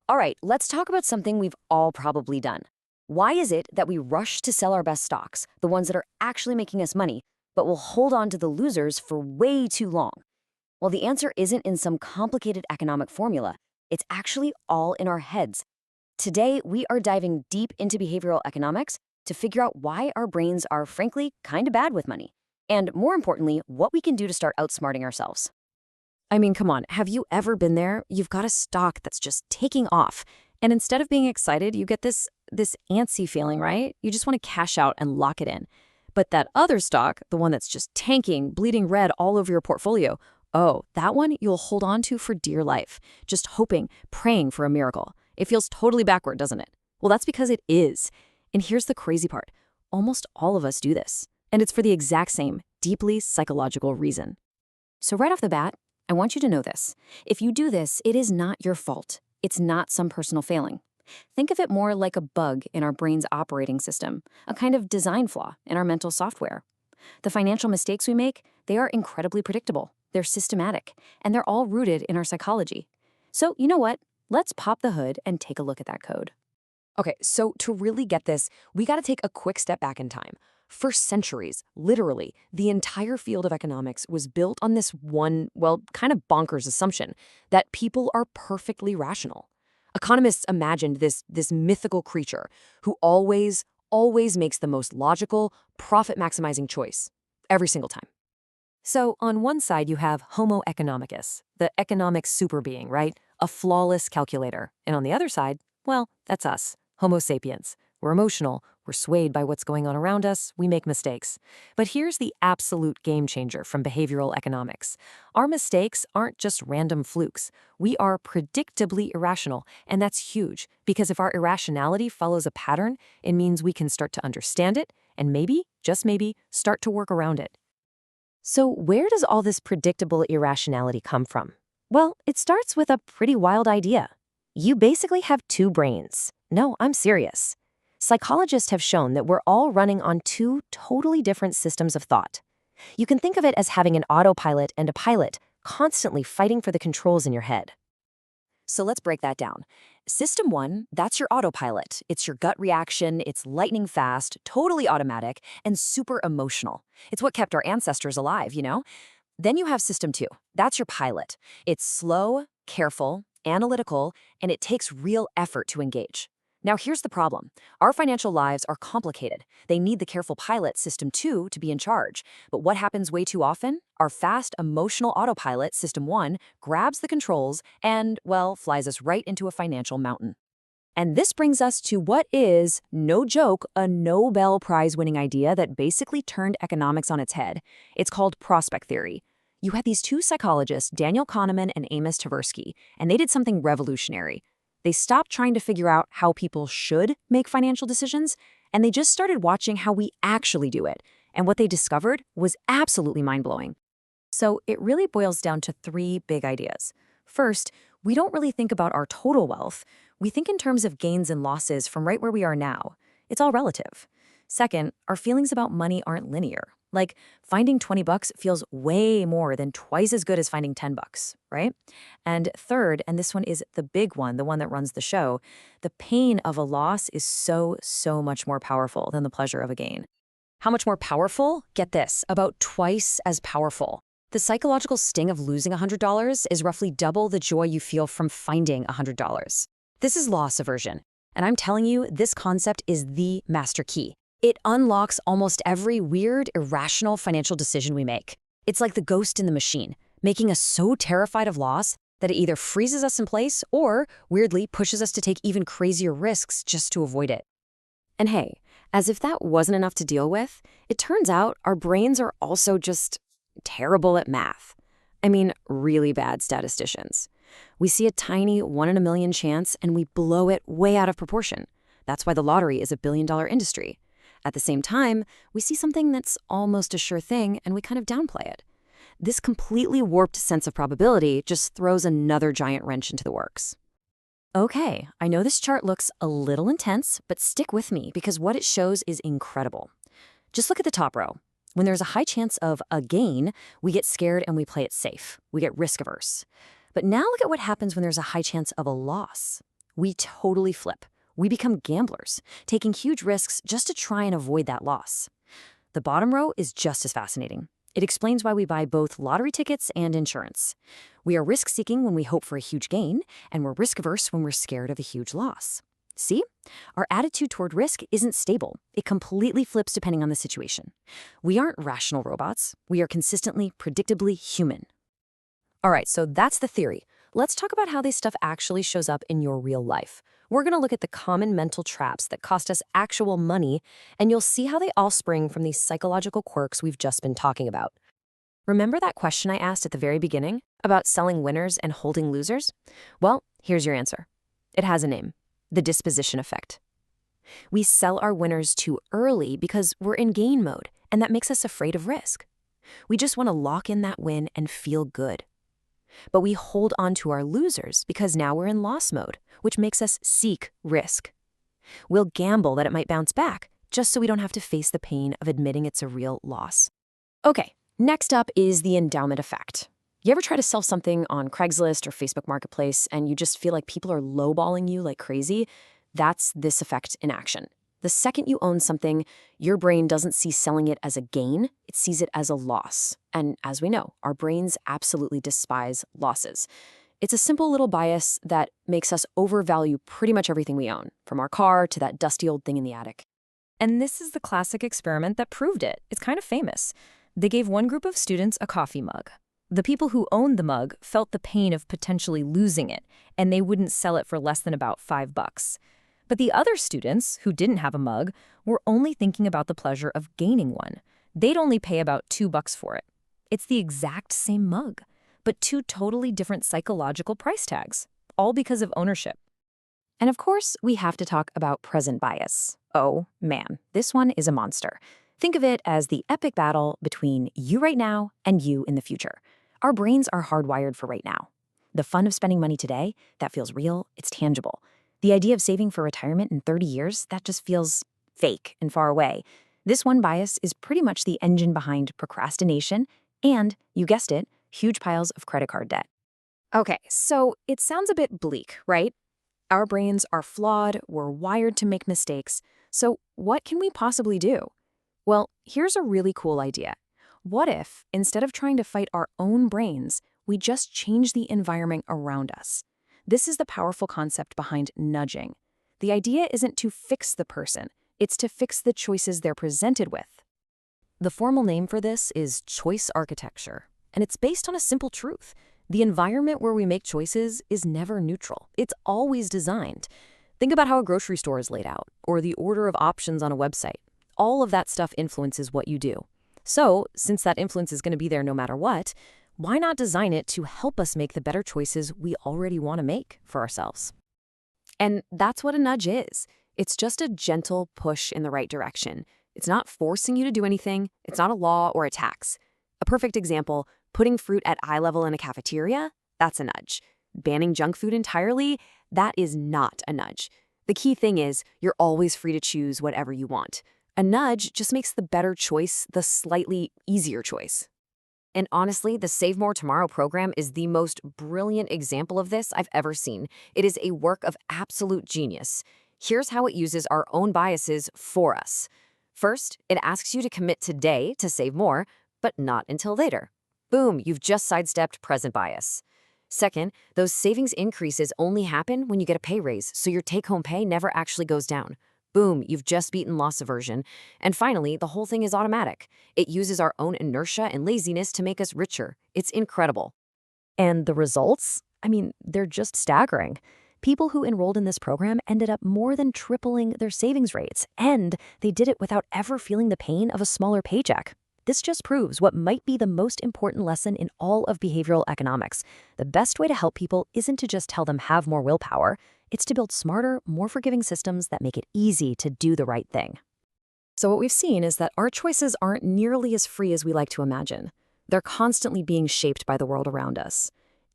All right, let's talk about something we've all probably done. Why is it that we rush to sell our best stocks, the ones that are actually making us money, but will hold on to the losers for way too long? Well, the answer isn't in some complicated economic formula. It's actually all in our heads. Today, we are diving deep into behavioral economics to figure out why our brains are, frankly, kind of bad with money. And more importantly, what we can do to start outsmarting ourselves. I mean, come on, have you ever been there? You've got a stock that's just taking off. And instead of being excited, you get this antsy feeling, right? You just want to cash out and lock it in. But that other stock, the one that's just tanking, bleeding red all over your portfolio, oh, that one you'll hold on to for dear life, just hoping, praying for a miracle. It feels totally backward, doesn't it? Well, that's because it is. And here's the crazy part. Almost all of us do this. And it's for the exact same, deeply psychological reason. So right off the bat, I want you to know this. If you do this, it is not your fault. It's not some personal failing. Think of it more like a bug in our brain's operating system, a kind of design flaw in our mental software. The financial mistakes we make, they are incredibly predictable. They're systematic, and they're all rooted in our psychology. So, you know what? Let's pop the hood and take a look at that code. Okay, so to really get this, we got to take a quick step back in time. For centuries, literally, the entire field of economics was built on this one, well, kind of bonkers assumption that people are perfectly rational. Economists imagined this mythical creature who always makes the most logical, profit-maximizing choice, every single time. So on one side, you have Homo economicus, the economic superbeing, right? A flawless calculator. And on the other side, well, that's us, Homo sapiens. We're emotional, we're swayed by what's going on around us, we make mistakes. But here's the absolute game changer from behavioral economics. Our mistakes aren't just random flukes. We are predictably irrational, and that's huge, because if our irrationality follows a pattern, it means we can start to understand it, and maybe, just maybe, start to work around it. So where does all this predictable irrationality come from? Well, it starts with a pretty wild idea. You basically have two brains. No, I'm serious. Psychologists have shown that we're all running on two totally different systems of thought. You can think of it as having an autopilot and a pilot constantly fighting for the controls in your head. So let's break that down. System one, that's your autopilot. It's your gut reaction, it's lightning fast, totally automatic, and super emotional. It's what kept our ancestors alive, you know? Then you have system two. That's your pilot. It's slow, careful, analytical, and it takes real effort to engage. Now here's the problem. Our financial lives are complicated. They need the careful pilot, system two, to be in charge. But what happens way too often? Our fast, emotional autopilot, system one, grabs the controls and, well, flies us right into a financial mountain. And this brings us to what is, no joke, a Nobel Prize-winning idea that basically turned economics on its head. It's called prospect theory. You had these two psychologists, Daniel Kahneman and Amos Tversky, and they did something revolutionary. They stopped trying to figure out how people should make financial decisions, and they just started watching how we actually do it. And what they discovered was absolutely mind-blowing. So it really boils down to three big ideas. First, we don't really think about our total wealth. We think in terms of gains and losses from right where we are now. It's all relative. Second, our feelings about money aren't linear. Like, finding 20 bucks feels way more than twice as good as finding 10 bucks, right? And third, and this one is the big one, the one that runs the show, the pain of a loss is so much more powerful than the pleasure of a gain. How much more powerful? Get this, about twice as powerful. The psychological sting of losing $100 is roughly double the joy you feel from finding $100. This is loss aversion, and I'm telling you, this concept is the master key. It unlocks almost every weird, irrational financial decision we make. It's like the ghost in the machine, making us so terrified of loss that it either freezes us in place or, weirdly, pushes us to take even crazier risks just to avoid it. And hey, as if that wasn't enough to deal with, it turns out our brains are also just terrible at math. I mean, really bad statisticians. We see a tiny 1 in a million chance and we blow it way out of proportion. That's why the lottery is a billion-dollar industry. At the same time, we see something that's almost a sure thing and we kind of downplay it. This completely warped sense of probability just throws another giant wrench into the works. Okay, I know this chart looks a little intense, but stick with me because what it shows is incredible. Just look at the top row. When there's a high chance of a gain, we get scared and we play it safe. We get risk averse. But now look at what happens when there's a high chance of a loss. We totally flip. We become gamblers, taking huge risks just to try and avoid that loss. The bottom row is just as fascinating. It explains why we buy both lottery tickets and insurance. We are risk-seeking when we hope for a huge gain, and we're risk-averse when we're scared of a huge loss. See? Our attitude toward risk isn't stable. It completely flips depending on the situation. We aren't rational robots. We are consistently, predictably human. All right, so that's the theory. Let's talk about how this stuff actually shows up in your real life. We're going to look at the common mental traps that cost us actual money, and you'll see how they all spring from these psychological quirks we've just been talking about. Remember that question I asked at the very beginning about selling winners and holding losers? Well, here's your answer. It has a name: the disposition effect. We sell our winners too early because we're in gain mode, and that makes us afraid of risk. We just want to lock in that win and feel good. But we hold on to our losers because now we're in loss mode, which makes us seek risk. We'll gamble that it might bounce back, just so we don't have to face the pain of admitting it's a real loss. Okay, next up is the endowment effect. You ever try to sell something on Craigslist or Facebook Marketplace and you just feel like people are lowballing you like crazy? That's this effect in action. The second you own something, your brain doesn't see selling it as a gain, it sees it as a loss. And as we know, our brains absolutely despise losses. It's a simple little bias that makes us overvalue pretty much everything we own, from our car to that dusty old thing in the attic. And this is the classic experiment that proved it. It's kind of famous. They gave one group of students a coffee mug. The people who owned the mug felt the pain of potentially losing it, and they wouldn't sell it for less than about $5. But the other students, who didn't have a mug, were only thinking about the pleasure of gaining one. They'd only pay about $2 for it. It's the exact same mug, but two totally different psychological price tags, all because of ownership. And of course, we have to talk about present bias. Oh man, this one is a monster. Think of it as the epic battle between you right now and you in the future. Our brains are hardwired for right now. The fun of spending money today, that feels real, it's tangible. The idea of saving for retirement in 30 years, that just feels fake and far away. This one bias is pretty much the engine behind procrastination and, you guessed it, huge piles of credit card debt. Okay, so it sounds a bit bleak, right? Our brains are flawed, we're wired to make mistakes. So what can we possibly do? Well, here's a really cool idea. What if, instead of trying to fight our own brains, we just change the environment around us? This is the powerful concept behind nudging. The idea isn't to fix the person, it's to fix the choices they're presented with. The formal name for this is choice architecture, and it's based on a simple truth. The environment where we make choices is never neutral. It's always designed. Think about how a grocery store is laid out, or the order of options on a website. All of that stuff influences what you do. So, since that influence is going to be there no matter what, why not design it to help us make the better choices we already want to make for ourselves? And that's what a nudge is. It's just a gentle push in the right direction. It's not forcing you to do anything. It's not a law or a tax. A perfect example, putting fruit at eye level in a cafeteria, that's a nudge. Banning junk food entirely, that is not a nudge. The key thing is, you're always free to choose whatever you want. A nudge just makes the better choice the slightly easier choice. And honestly, the Save More Tomorrow program is the most brilliant example of this I've ever seen. It is a work of absolute genius. Here's how it uses our own biases for us. First, it asks you to commit today to save more, but not until later. Boom, you've just sidestepped present bias. Second, those savings increases only happen when you get a pay raise, so your take-home pay never actually goes down. Boom, you've just beaten loss aversion. And finally, the whole thing is automatic. It uses our own inertia and laziness to make us richer. It's incredible. And the results? I mean, they're just staggering. People who enrolled in this program ended up more than tripling their savings rates, and they did it without ever feeling the pain of a smaller paycheck. This just proves what might be the most important lesson in all of behavioral economics. The best way to help people isn't to just tell them have more willpower. It's to build smarter, more forgiving systems that make it easy to do the right thing. So what we've seen is that our choices aren't nearly as free as we like to imagine. They're constantly being shaped by the world around us.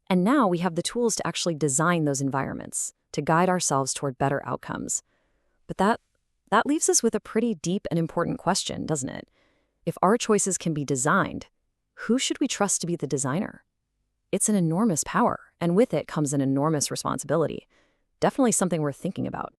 And now we have the tools to actually design those environments, to guide ourselves toward better outcomes. But that leaves us with a pretty deep and important question, doesn't it? If our choices can be designed, who should we trust to be the designer? It's an enormous power, and with it comes an enormous responsibility. Definitely something worth thinking about.